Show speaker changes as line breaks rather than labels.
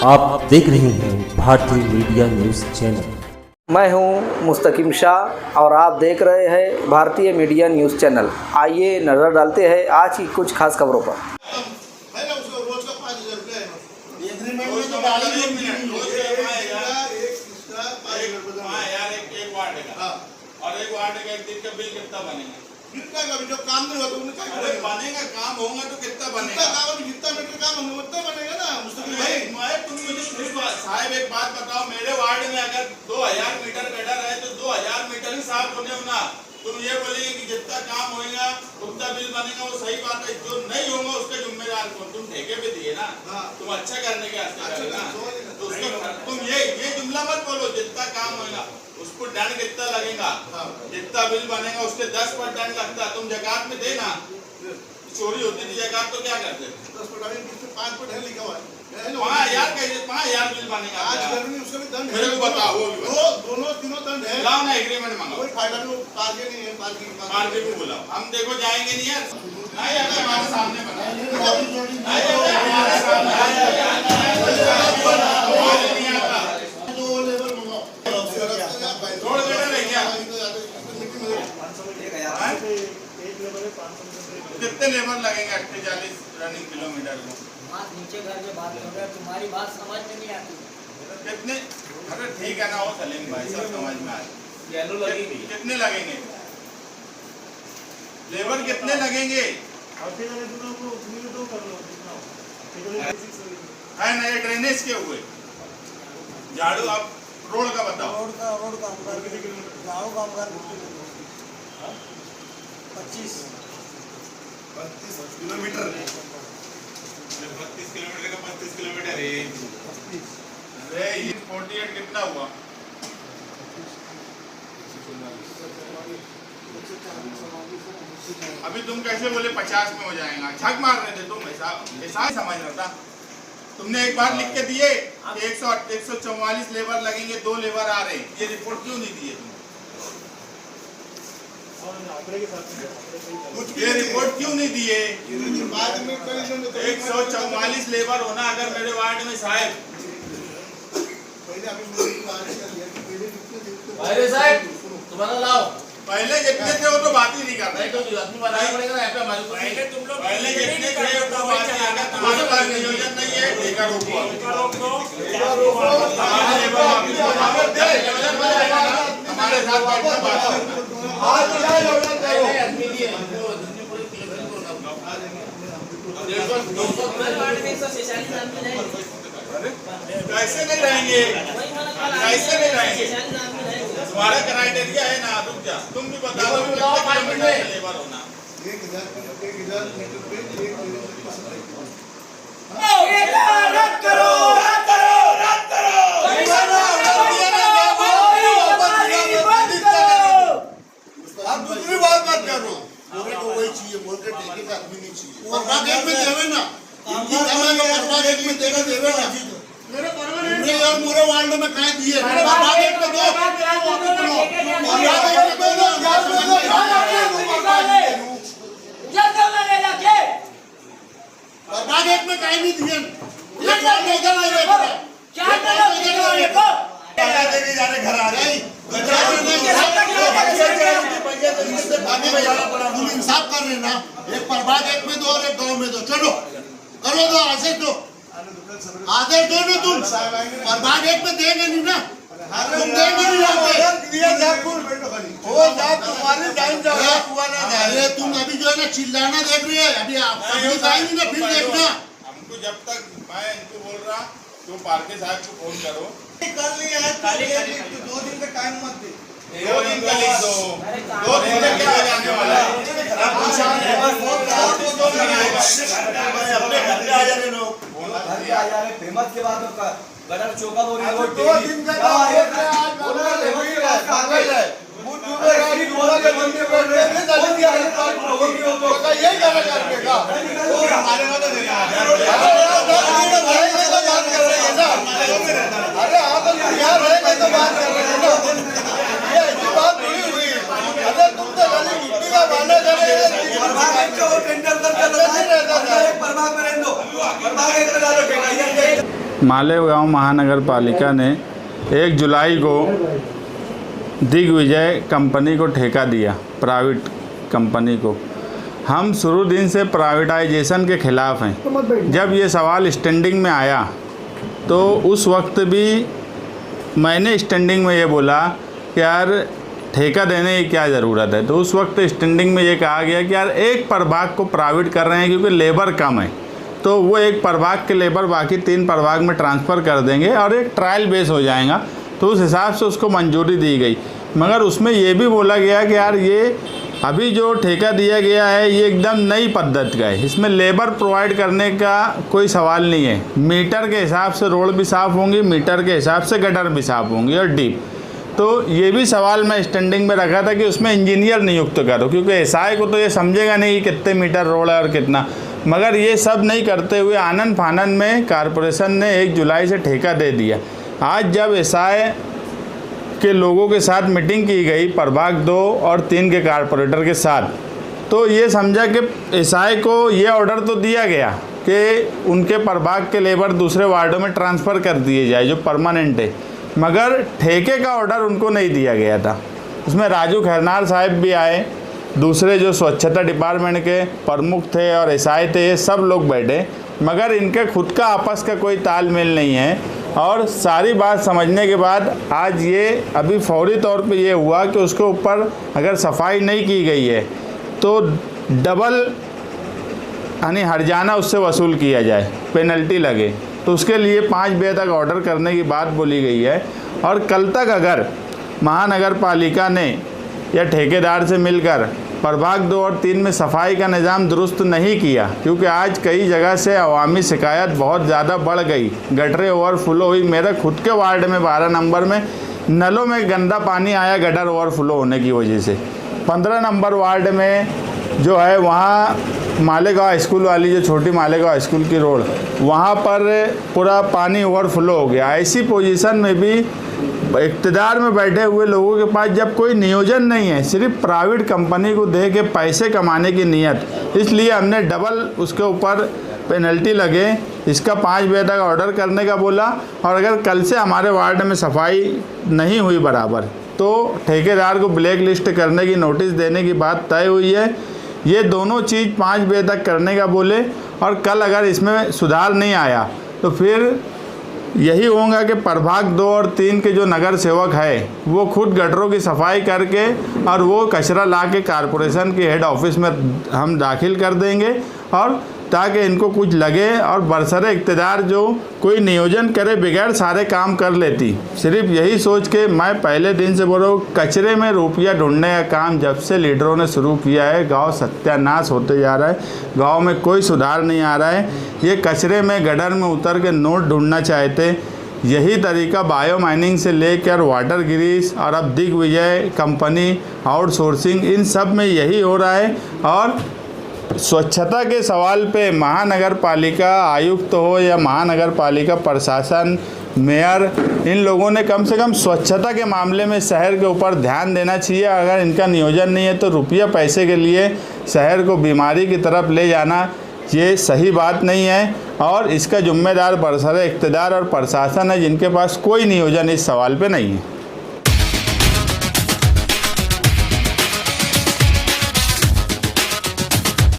आप देख रहे हैं भारतीय मीडिया न्यूज चैनल।
मैं हूं मुस्तकीम शाह और आप देख रहे हैं भारतीय मीडिया न्यूज़ चैनल। आइए नज़र डालते हैं आज की कुछ खास खबरों पर।
और एक वार्ड का एक दिन का बिल कितना बनेगा?
कितना का जो काम नहीं होता उनका
अरे बनेगा, काम होगा तो कितना बनेगा?
जितना मीटर काम होगा उतना बनेगा ना मुस्तकिल भाई।
मैं तुम मुझे साहब एक बात बताओ, मेरे वार्ड में अगर 2000 मीटर गड्ढा रहे तो 2000 मीटर ही साफ होने होना। तुम ये बोलेंगे कि जितना काम होगा उतना बिल बनेगा, वो सही बात है। जो नहीं होगा उसका जिम्मेदार कौन? तुम ठेके पे दिए ना, तुम अच्छा करने के वास्ते ना, तो उसका तुम ये जुमला मत बोलो। जितना काम होगा उसको दंड कितना लगेगा, जितना बिल बनेगा उसके 10% दंड लगता। तुम जकात में देना, चोरी होती थी जकात तो क्या करते?
10% 5% लिखा हुआ है।
5,000 बिल बनेगा
आज गर्मी उसका भी दंड
मेरे को बताओ।
वो दोनों तीनों दंड है।
लाओ ना एग्रीमेंट मांगो।
कोई फायदा नहीं, वो पार्किंग नहीं है,
पार्किंग को बुलाओ। हम देखो जाएंगे नहीं यार, नहीं अगर हमारे सामने बना कितने लेबर लगेंगे 48 रनिंग किलोमीटर को?
नीचे घर में बात कर रहे हैं, तुम्हारी बात समझ में नहीं आती।
कितने? अरे ठीक है ना, वो सलीम भाई सब समझ में आए। कितने लगेंगे लेबर, कितने लगेंगे? है ना ये ड्रेनेज के हुए झाड़ू। आप रोड का बताओ।
रोड का झाड़ू कामगार 25
किलोमीटर।
32 किलोमीटर का 35 किलोमीटर है। अरे ये 48 कितना हुआ? अभी तुम कैसे बोले 50 में हो जाएगा? झक मार रहे थे तुम, ऐसा समझ रहा था। तुमने एक बार लिख के दिए 144 लेबर लगेंगे, 2 लेबर आ रहे हैं। ये रिपोर्ट क्यों नहीं दिए तुम? ये रिपोर्ट क्यों नहीं दिए? 144 लेबर होना अगर मेरे वार्ड में साहब।
तुम्हारा लाओ।
पहले जितने थे वो तो बात ही नहीं करते।
तो आदमी बनाना पड़ेगा ना, हमारे
पहले जितने थे वो तो बात ही नहीं करते। तुम्हारे पास नियोजन नहीं है, ठेका रोको। हमारे साथ बैठकर बात करो। कैसे नहीं रहेंगे? कैसे नहीं रहेंगे? तुम्हारा क्राइटेरिया है ना, रुक जा। तुम भी बता दो कितने किलोमीटर लेबर होना।
1000 मीटर पे 1
रद्द करो, रद्द करो, रद्द करो।
आप दूसरी बात मत करो। बोले को वही चाहिए, बोल के ठेके का आदमी नहीं चाहिए। परवाह एक में देवे ना, इनकी कमाई का परवाह एक में देगा, देवे ना। मेरे और पूरे वार्ड में कहीं दिए परवाह एक में दो। परवाह एक में कहीं नहीं दिए। घर आ गई इंसाफ कर रहे ना। एक प्रभाग एक में दो और एक गांव में दो। चलो करो, दो आदेश दो, आदेश दो ना। तुम प्रभाग एक में देंगे नहीं ना, तुम देंगे नहीं। अरे तुम अभी जो है ना चिल्लाना देख रही है, अभी पब्लिक आएंगी ना फिर देखना।
हमको जब तक मैं इनको बोल रहा तो पार्के साहब को फोन करो।
कर लिया है, 2 दिन का टाइम मत दे।
2 दिन का लिख दो, 2 दिन में क्या हो जाने वाला है?
अपने घर पे आ जा रहे लोग, घर पे आ जा रहे। फेमस के बाद गटर चौका बोल रही है। 2 दिन का अरे आप तो यार रहेंगे तो बात कर रहे हैं ना, ये ऐसी बात थोड़ी हुई। अरे तुम तो गली मिट्टी का बहाना कर रहे हो। टेंडर करके
मालेगांव महानगर पालिका ने 1 जुलाई को दिग्विजय कंपनी को ठेका दिया, प्राइवेट कंपनी को। हम शुरू दिन से प्राइवेटाइजेशन के ख़िलाफ़ हैं। जब ये सवाल स्टैंडिंग में आया तो उस वक्त भी मैंने स्टैंडिंग में ये बोला कि यार ठेका देने की क्या ज़रूरत है। तो उस वक्त स्टैंडिंग में ये कहा गया कि यार एक प्रभाग को प्राइवेट कर रहे हैं क्योंकि लेबर कम है, तो वो एक प्रभाग के लेबर बाकी 3 प्रभाग में ट्रांसफ़र कर देंगे और एक ट्रायल बेस हो जाएगा। तो उस हिसाब से उसको मंजूरी दी गई। मगर उसमें ये भी बोला गया कि यार ये अभी जो ठेका दिया गया है ये एकदम नई पद्धति का है, इसमें लेबर प्रोवाइड करने का कोई सवाल नहीं है। मीटर के हिसाब से रोड भी साफ़ होंगी, मीटर के हिसाब से गटर भी साफ़ होंगी और डीप। तो ये भी सवाल मैं स्टैंडिंग में रखा था कि उसमें इंजीनियर नियुक्त करो, क्योंकि एसआई को तो ये समझेगा नहीं कि कितने मीटर रोड है और कितना। मगर ये सब नहीं करते हुए आनन फानन में कारपोरेशन ने 1 जुलाई से ठेका दे दिया। आज जब एसआई के लोगों के साथ मीटिंग की गई, प्रभाग 2 और 3 के कारपोरेटर के साथ, तो ये समझा कि एसआई को ये ऑर्डर तो दिया गया कि उनके प्रभाग के लेबर दूसरे वार्डों में ट्रांसफ़र कर दिए जाए जो परमानेंट है, मगर ठेके का ऑर्डर उनको नहीं दिया गया था। उसमें राजू खैरनार साहब भी आए, दूसरे जो स्वच्छता डिपार्टमेंट के प्रमुख थे और एसआई थे, ये सब लोग बैठे, मगर इनके खुद का आपस का कोई तालमेल नहीं है। और सारी बात समझने के बाद आज ये अभी फौरी तौर पे ये हुआ कि उसके ऊपर अगर सफाई नहीं की गई है तो डबल यानी हर्जाना उससे वसूल किया जाए, पेनल्टी लगे। तो उसके लिए 5 बजे तक ऑर्डर करने की बात बोली गई है। और कल तक अगर महानगर पालिका ने या ठेकेदार से मिलकर प्रभाग 2 और 3 में सफाई का निज़ाम दुरुस्त नहीं किया, क्योंकि आज कई जगह से अवामी शिकायत बहुत ज़्यादा बढ़ गई, गटरें ओवरफ्लो हुई। मेरे खुद के वार्ड में 12 नंबर में नलों में गंदा पानी आया गटर ओवरफ्लो होने की वजह से। 15 नंबर वार्ड में जो है वहाँ मालेगांव स्कूल वाली जो छोटी मालेगांव स्कूल की रोड, वहाँ पर पूरा पानी ओवरफ्लो हो गया। ऐसी पोजीशन में भी इक़्तिदार में बैठे हुए लोगों के पास जब कोई नियोजन नहीं है, सिर्फ प्राइवेट कंपनी को दे के पैसे कमाने की नीयत, इसलिए हमने डबल उसके ऊपर पेनल्टी लगे, इसका 5 बजे तक ऑर्डर करने का बोला। और अगर कल से हमारे वार्ड में सफाई नहीं हुई बराबर तो ठेकेदार को ब्लैक लिस्ट करने की नोटिस देने की बात तय हुई है। ये दोनों चीज़ 5 बजे तक करने का बोले, और कल अगर इसमें सुधार नहीं आया तो फिर यही होगा कि प्रभाग 2 और 3 के जो नगर सेवक है वो खुद गटरों की सफाई करके और वो कचरा ला के कारपोरेशन के हेड ऑफिस में हम दाखिल कर देंगे, और ताकि इनको कुछ लगे और बरसरे इक़्तिदार जो कोई नियोजन करे बगैर सारे काम कर लेती। सिर्फ यही सोच के मैं पहले दिन से बोल रहा हूँ, कचरे में रुपया ढूंढने का काम जब से लीडरों ने शुरू किया है गांव सत्यानाश होते जा रहा है, गांव में कोई सुधार नहीं आ रहा है। ये कचरे में गटर में उतर के नोट ढूंढना चाहते, यही तरीका बायो माइनिंग से लेकर वाटर ग्रीस और अब दिग्विजय कंपनी आउटसोर्सिंग, इन सब में यही हो रहा है। और स्वच्छता के सवाल पे महानगर पालिका आयुक्त हो या महानगर पालिका प्रशासन, मेयर, इन लोगों ने कम से कम स्वच्छता के मामले में शहर के ऊपर ध्यान देना चाहिए। अगर इनका नियोजन नहीं है तो रुपया पैसे के लिए शहर को बीमारी की तरफ ले जाना ये सही बात नहीं है, और इसका जिम्मेदार बरसरे इक़्तिदार और प्रशासन है जिनके पास कोई नियोजन इस सवाल पे नहीं है।